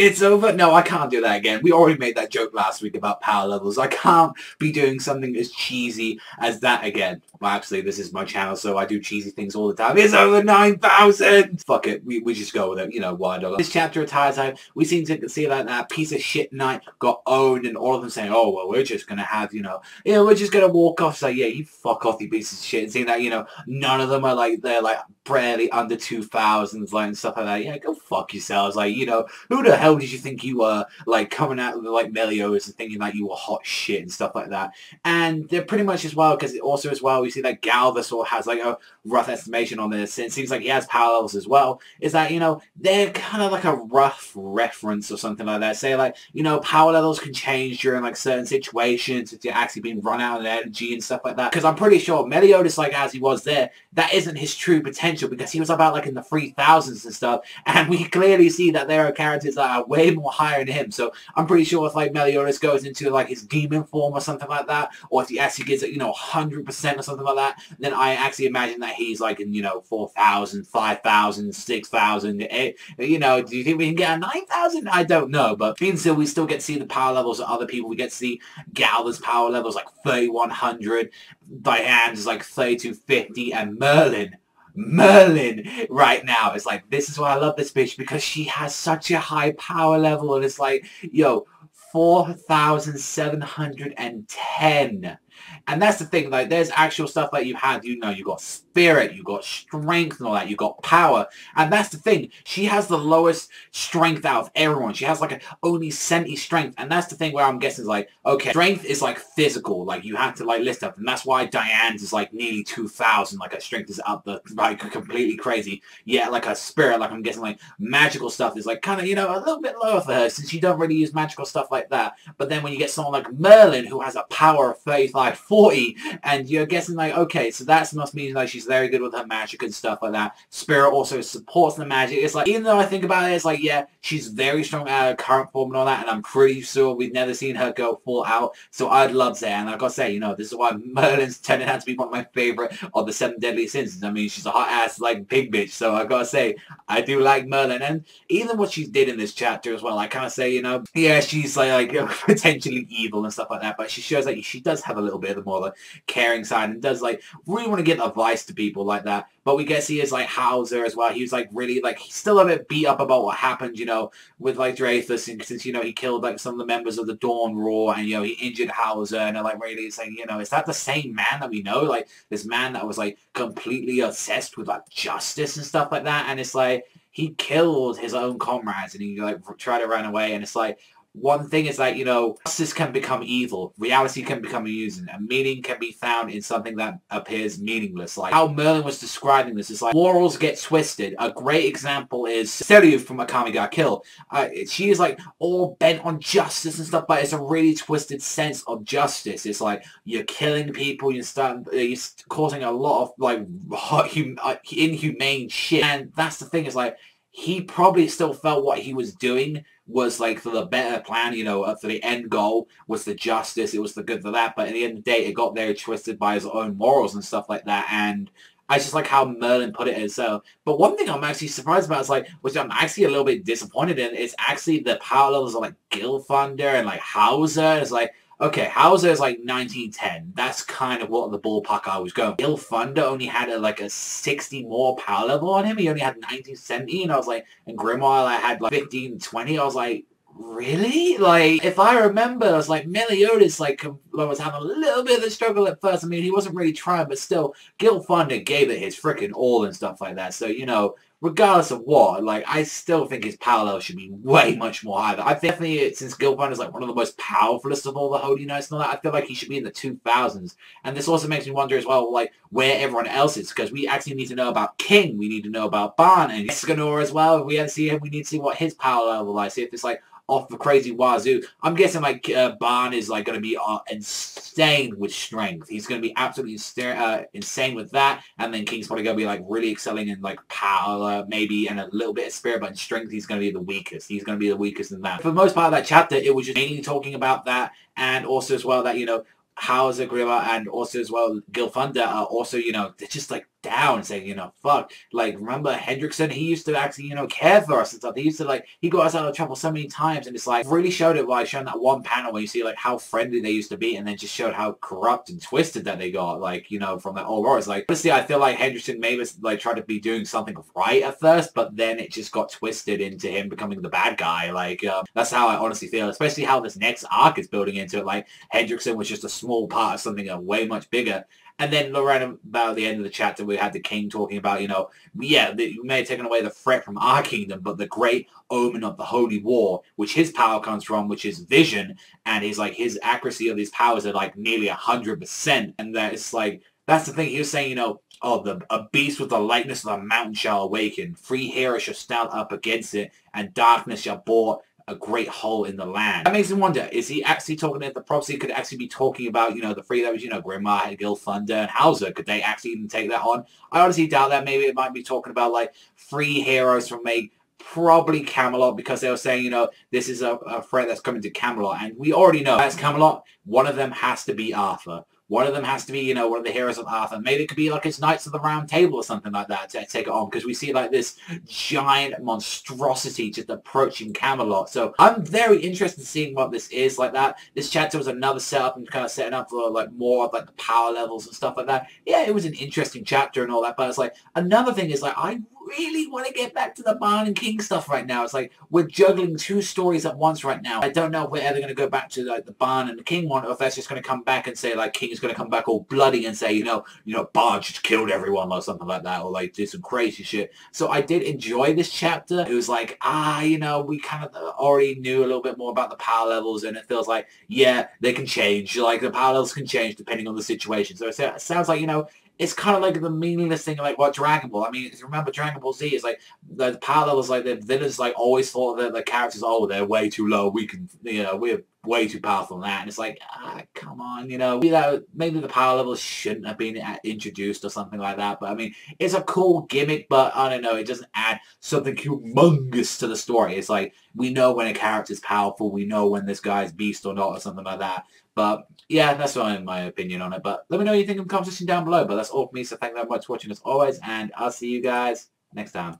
It's over? No, I can't do that again. We already made that joke last week about power levels. I can't be doing something as cheesy as that again. Well, actually, this is my channel, so I do cheesy things all the time. It's over 9,000! Fuck it. We just go with it. You know, why not? This chapter of Taizai, we seem to see that piece of shit knight got owned, and all of them saying, oh, well, we're just gonna have, we're just gonna walk off. So, yeah, you fuck off, you pieces of shit. And seeing that, none of them are, like, they're, like, barely under 2,000s, like, and stuff like that. Yeah, go fuck yourselves. Like, who the hell did you think you were, like, coming out with, like, Meliodas and thinking that you were hot shit and stuff like that? And they're pretty much as well, because also as well, we see that Galva sort of has, like, a rough estimation on this. It seems like he has power levels as well. Is that, they're kind of like a rough reference or something like that. Say, like, power levels can change during, like, certain situations if you're actually being run out of energy and stuff like that. Because I'm pretty sure Meliodas, like, as he was there, that isn't his true potential, because he was about, like, in the 3,000s and stuff. And we clearly see that there are characters that are way more higher than him. So I'm pretty sure if, like, Meliodas goes into, like, his demon form or something like that, or if he actually gets it, 100% or something like that, then I actually imagine that he's, like, in, 4,000, 5,000, 6,000, do you think we can get a 9,000? I don't know, but even still, we still get to see the power levels of other people. We get to see Galva's power levels, like, 3,100, Diane's is, like, 3,250, and Merlin right now is like, this is why I love this bitch, because she has such a high power level, and it's like, 4,710. And that's the thing, like, there's actual stuff that you had, you got spirit, you got strength and all that, you got power. And that's the thing, she has the lowest strength out of everyone. She has, like, only 70 strength. And that's the thing where I'm guessing is like, okay, strength is, like, physical. Like, you have to, like, list up. And that's why Diane's is, like, nearly 2,000. Like, her strength is up the, like, completely crazy. Yeah, like, her spirit, like, I'm guessing, like, magical stuff is, like, kind of, a little bit lower for her, since she don't really use magical stuff like that. But then when you get someone like Merlin, who has a power of 35, 40, and you're guessing, like, okay, so that must mean, like, she's very good with her magic and stuff like that. Spirit also supports the magic. It's like, even though I think about it, it's like, yeah, she's very strong at her current form and all that, and I'm pretty sure we've never seen her go full out, so I'd love that. And like I say, this is why Merlin's turning out to be one of my favorite of the 7 deadly sins. I mean, she's a hot ass, like, big bitch, so I gotta say, I do like Merlin. And even what she did in this chapter as well, I kind of say, yeah, she's like potentially evil and stuff like that, but she shows like she does have a little bit of the more like caring side, and does like really want to give advice to people like that. But we get to see his like Hauser as well. He was like really like, he's still a bit beat up about what happened, with like Dreyfus, and since he killed like some of the members of the Dawn Roar, and he injured Hauser, and they're like really saying, is that the same man that we know? Like this man that was like completely obsessed with like justice and stuff like that, and it's like he killed his own comrades and he like tried to run away, and it's like, one thing is that, justice can become evil, reality can become amusing, and meaning can be found in something that appears meaningless. Like how Merlin was describing this is like, morals get twisted. A great example is Seryu from Akame got killed. She is like all bent on justice and stuff, but it's a really twisted sense of justice. It's like, you're killing people, you're causing a lot of like inhumane shit. And that's the thing, is like, he probably still felt what he was doing was like for the better plan, for the end goal was the justice, it was the good for that, but at the end of the day, it got very twisted by his own morals and stuff like that, and I just like how Merlin put it as so. But one thing I'm actually surprised about is like, which I'm actually a little bit disappointed in, is actually the power levels of like Gilfunder and like Hauser. It's like, okay, Hauser is like 1910. That's kind of what the ballpark I was going. Gilfunder only had a 60 more power level on him. He only had 1970, and I was like, and Grimoire I had like 1520. I was like, really? Like, if I remember, I was like, Meliodas was having a little bit of a struggle at first. I mean, he wasn't really trying, but still, Gilfunder gave it his freaking all and stuff like that. So, regardless of what, like, I still think his power level should be way much more higher. I definitely, since Gilfunder is like one of the most powerfulest of all the Holy Knights and all that, I feel like he should be in the 2000s. And this also makes me wonder as well, like, where everyone else is, because we actually need to know about King, we need to know about Ban and Escanor as well. If we have to see him, we need to see what his power level is, like, see if it's like off the crazy wazoo. I'm guessing like Ban is like going to be insane with strength. He's going to be absolutely insane with that, and then King's probably going to be like really excelling in like power maybe, and a little bit of spirit, but in strength he's going to be the weakest. He's going to be the weakest in that. For the most part of that chapter, it was just mainly talking about that, and also as well that, Hauser, Grima, and also as well Gilfunder are also, they're just like down, saying, you know, fuck, like, remember Hendrickson? He used to actually, you know, care for us and stuff. He used to, like, he got us out of trouble so many times, and it's like, really showed it by showing that one panel where you see, like, how friendly they used to be, and then just showed how corrupt and twisted that they got, like, you know, from that old war. It's like, honestly, I feel like Hendrickson maybe, like, tried to be doing something right at first, but then it just got twisted into him becoming the bad guy. Like, that's how I honestly feel, especially how this next arc is building into it. Like, Hendrickson was just a small part of something way much bigger. And then around about the end of the chapter, we had the king talking about, you know, yeah, we may have taken away the threat from our kingdom, but the great omen of the holy war, which his power comes from, which is vision, and he's like, his accuracy of these powers are like nearly 100%. And that it's like, that's the thing. He was saying, you know, oh, a beast with the lightness of a mountain shall awaken. 3 heroes shall stand up against it, and darkness shall bore a great hole in the land. That makes me wonder, is he actually talking that the prophecy could actually be talking about, you know, the 3 that was, you know, Grimma, Gil, Thunder, and Hauser? Could they actually even take that on? I honestly doubt that. Maybe it might be talking about, like, 3 heroes from probably Camelot, because they were saying, you know, this is a threat that's coming to Camelot, and we already know that's Camelot. One of them has to be Arthur. One of them has to be, you know, one of the heroes of Arthur. Maybe it could be like his Knights of the Round Table or something like that to take it on, because we see like this giant monstrosity just approaching Camelot. So I'm very interested in seeing what this is like that. This chapter was another setup and kind of setting up for like more of like the power levels and stuff like that. Yeah, it was an interesting chapter and all that, but it's like another thing is like I really want to get back to the Barn and King stuff right now. It's like we're juggling 2 stories at once right now. I don't know if we're ever going to go back to like the Barn and the King one, or if that's just going to come back and say like King is going to come back all bloody and say, you know, Barn just killed everyone or something like that, or like did some crazy shit. So I did enjoy this chapter. It was like, you know, we kind of already knew a little bit more about the power levels, and it feels like, yeah, they can change. Like the power levels can change depending on the situation. So it sounds like, you know, it's kind of like the meaningless thing, like what Dragon Ball. I mean, if you remember Dragon Ball Z, is like the power levels, like the villains, like always thought that the characters, oh, they're way too low. We can, you know, we're way too powerful than that. And it's like, come on, you know, maybe the power levels shouldn't have been introduced or something like that. But I mean, it's a cool gimmick, but I don't know, it doesn't add something humongous to the story. It's like, we know when a character's powerful, we know when this guy's beast or not, or something like that. But yeah, that's my opinion on it. But let me know what you think in the comment section down below. But that's all for me. So thank you very much for watching as always. And I'll see you guys next time.